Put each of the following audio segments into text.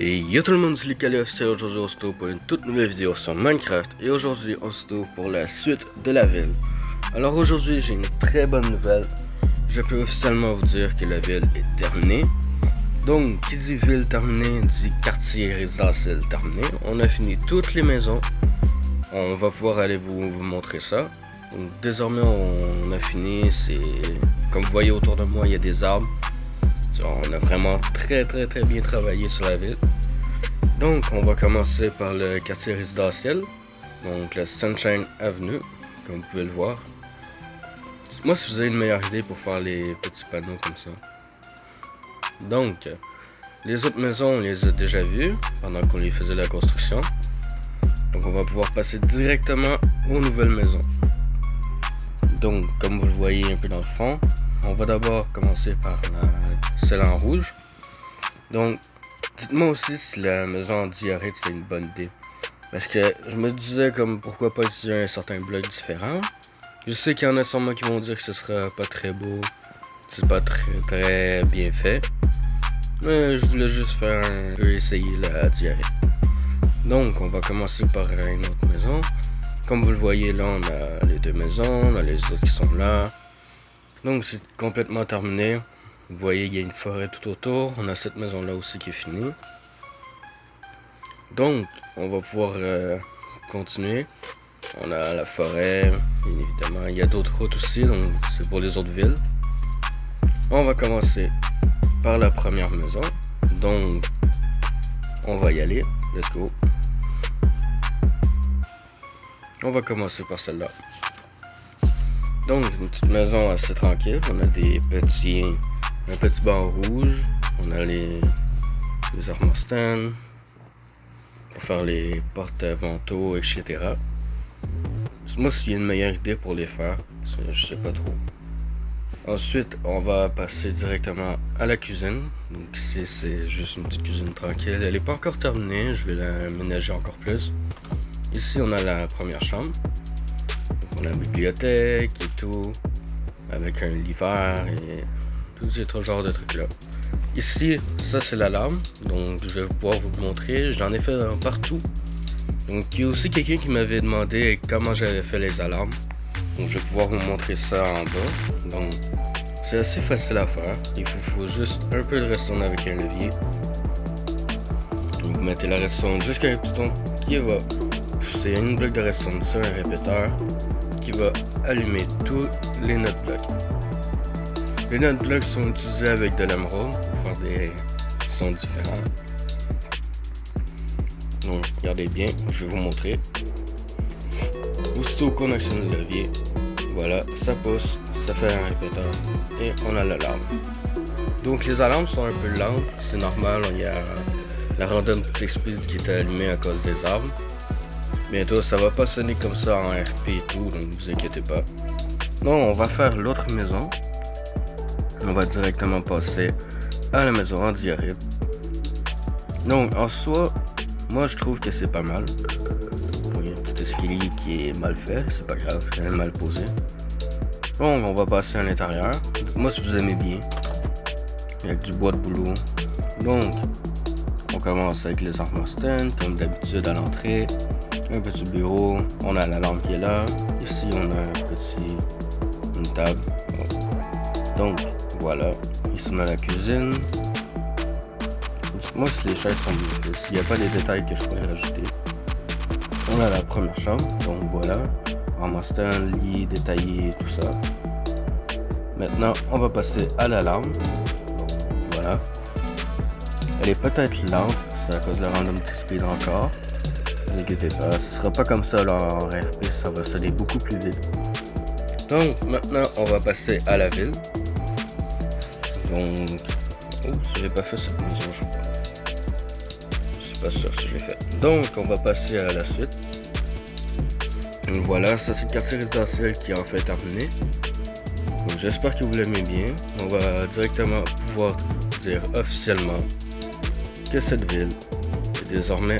Et yo tout le monde, c'est Lucas officiel. Aujourd'hui on se trouve pour une toute nouvelle vidéo sur Minecraft. Et aujourd'hui on se trouve pour la suite de la ville. Alors aujourd'hui j'ai une très bonne nouvelle. Je peux officiellement vous dire que la ville est terminée. Donc qui dit ville terminée dit quartier résidentiel terminé. On a fini toutes les maisons. On va pouvoir aller vous montrer ça. Donc désormais on a fini. C'est comme vous voyez autour de moi il y a des arbres. On a vraiment très bien travaillé sur la ville. Donc on va commencer par le quartier résidentiel, donc la Sunshine Avenue, comme vous pouvez le voir. Dites-moi si vous avez une meilleure idée pour faire les petits panneaux comme ça. Donc les autres maisons on les a déjà vues pendant qu'on les faisait la construction. Donc on va pouvoir passer directement aux nouvelles maisons. Donc comme vous le voyez un peu dans le fond, on va d'abord commencer par celle en rouge. Donc, dites-moi aussi si la maison en diorite c'est une bonne idée. Parce que je me disais comme pourquoi pas utiliser un certain bloc différent. Je sais qu'il y en a sûrement qui vont dire que ce sera pas très beau, c'est pas très bien fait. Mais je voulais juste faire un peu essayer la diorite. Donc, on va commencer par une autre maison. Comme vous le voyez là, on a les deux maisons, on a les autres qui sont là. Donc c'est complètement terminé. Vous voyez, il y a une forêt tout autour. On a cette maison là aussi qui est finie. Donc on va pouvoir continuer. On a la forêt, bien évidemment. Il y a d'autres routes aussi, donc c'est pour les autres villes. On va commencer par la première maison. Donc on va y aller. Let's go. On va commencer par celle-là. Donc une petite maison assez tranquille. On a un petit banc rouge. On a les armoires stand pour faire les porte-vantaux, etc. Moi, s'il y a une meilleure idée pour les faire, je sais pas trop. Ensuite, on va passer directement à la cuisine. Donc ici, c'est juste une petite cuisine tranquille. Elle n'est pas encore terminée. Je vais la ménager encore plus. Ici, on a la première chambre. Donc, on a la bibliothèque et tout, avec un lit vert et tous ces genres de trucs là. Ici, ça c'est l'alarme, donc je vais pouvoir vous le montrer. J'en ai fait partout. Donc il y a aussi quelqu'un qui m'avait demandé comment j'avais fait les alarmes. Donc je vais pouvoir vous montrer ça en bas. Donc c'est assez facile à faire. Il faut juste un peu de redstone avec un levier. Donc vous mettez la redstone jusqu'à un piston qui va pousser une bloc de redstone sur un répéteur qui va allumer tous les notes blocs. Les notes blocs sont utilisés avec de l'émeraude pour faire des sons différents. Donc regardez bien, je vais vous montrer. Aussitôt qu'on actionne le levier, voilà, ça pousse, ça fait un répéteur et on a l'alarme. Donc les alarmes sont un peu lentes, c'est normal, il y a la random speed qui est allumée à cause des arbres. Bientôt ça va pas sonner comme ça en RP et tout, donc vous inquiétez pas. Non, on va faire l'autre maison. On va directement passer à la maison en diorite. Donc en soi, moi je trouve que c'est pas mal. Il y a un petit escalier qui est mal fait, c'est pas grave, c'est mal posé. Bon, on va passer à l'intérieur. Moi si vous aimez bien, avec du bois de boulot. Donc, on commence avec les armoires stand, comme d'habitude à l'entrée. Un petit bureau, on a la lampe qui est là. Ici on a une table. Donc voilà, ici on a la cuisine. Moi si les chaises sont bien, s'il n'y a pas des détails que je pourrais rajouter. On a la première chambre, donc voilà. Armoire stand, lit détaillé, tout ça. Maintenant on va passer à la lampe. Voilà. Elle est peut-être lente, c'est à cause de la random speed encore. Ne vous inquiétez pas, ce sera pas comme ça là en RFP, ça va sonner beaucoup plus vite. Donc maintenant on va passer à la ville. Donc, si j'ai pas fait cette maison, je suis pas sûr si je l'ai fait. Donc on va passer à la suite. Donc voilà, ça c'est le quartier résidentiel qui est en fait terminé. Donc j'espère que vous l'aimez bien. On va directement pouvoir dire officiellement que cette ville est désormais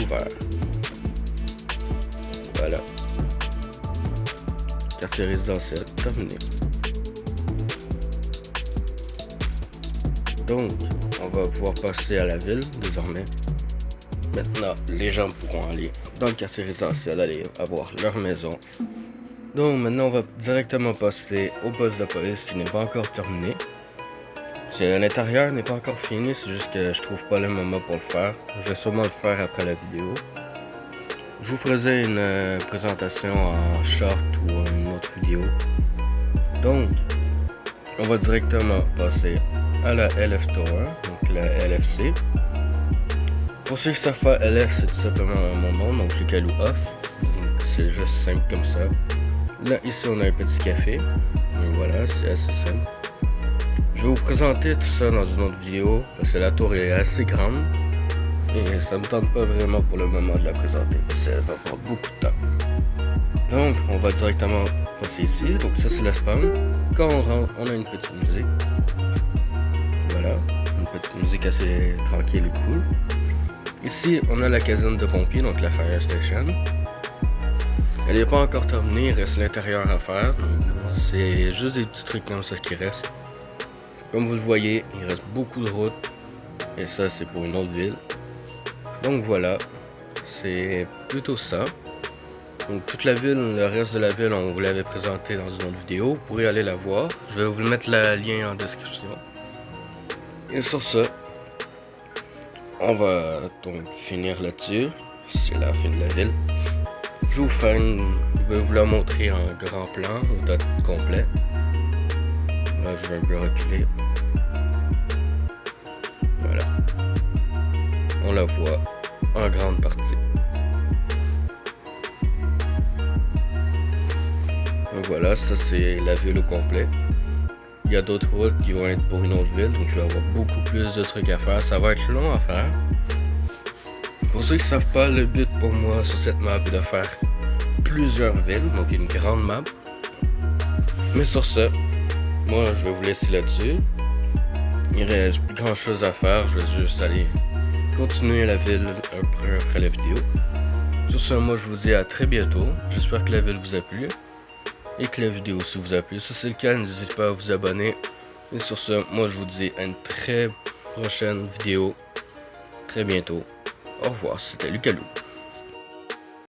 ouverte. Voilà. Quartier résidentiel terminé. Donc, on on va pouvoir passer à la ville désormais. Maintenant, les gens pourront aller dans le quartier résidentiel, aller avoir leur maison. Donc maintenant, on va directement passer au poste de police qui n'est pas encore terminé. L'intérieur n'est pas encore fini, c'est juste que je trouve pas le moment pour le faire. Je vais sûrement le faire après la vidéo. Je vous ferai une présentation en short ou une autre vidéo. Donc, on va directement passer à la LF Tower, donc la LFC. Pour ceux qui ne savent pas, LF c'est tout simplement mon nom, donc Lucas Lou Off. C'est juste simple comme ça. Là, ici on a un petit café. Donc voilà, c'est assez simple. Je vais vous présenter tout ça dans une autre vidéo, parce que la tour est assez grande. Et ça me tente pas vraiment pour le moment de la présenter, parce qu'elle va prendre beaucoup de temps. Donc, on va directement passer ici. Donc ça c'est le spawn. Quand on rentre, on a une petite musique. Voilà, une petite musique assez tranquille et cool. Ici, on a la caserne de pompiers, donc la fire station. Elle n'est pas encore terminée, il reste l'intérieur à faire. C'est juste des petits trucs comme ça qui restent. Comme vous le voyez, il reste beaucoup de routes. Et ça, c'est pour une autre ville. Donc voilà, c'est plutôt ça. Donc toute la ville, le reste de la ville, on vous l'avait présenté dans une autre vidéo. Vous pourrez aller la voir. Je vais vous mettre le lien en description. Et sur ça, on va donc finir là-dessus. C'est la fin de la ville. Je vais vous la montrer en grand plan, au date complet. Là, je vais un peu reculer. Voilà. On la voit en grande partie. Donc voilà, ça c'est la ville au complet. Il y a d'autres routes qui vont être pour une autre ville, donc il va y avoir beaucoup plus de trucs à faire. Ça va être long à faire. Pour ceux qui ne savent pas, le but pour moi sur cette map est de faire plusieurs villes, donc une grande map. Mais sur ce, moi je vais vous laisser là-dessus. Il reste plus grand chose à faire, je vais juste aller continuer la ville après la vidéo. Sur ce, moi je vous dis à très bientôt. J'espère que la ville vous a plu et que la vidéo aussi vous a plu. Si c'est le cas, n'hésitez pas à vous abonner. Et sur ce, moi je vous dis à une très prochaine vidéo. Très bientôt. Au revoir, c'était Lucas Lou.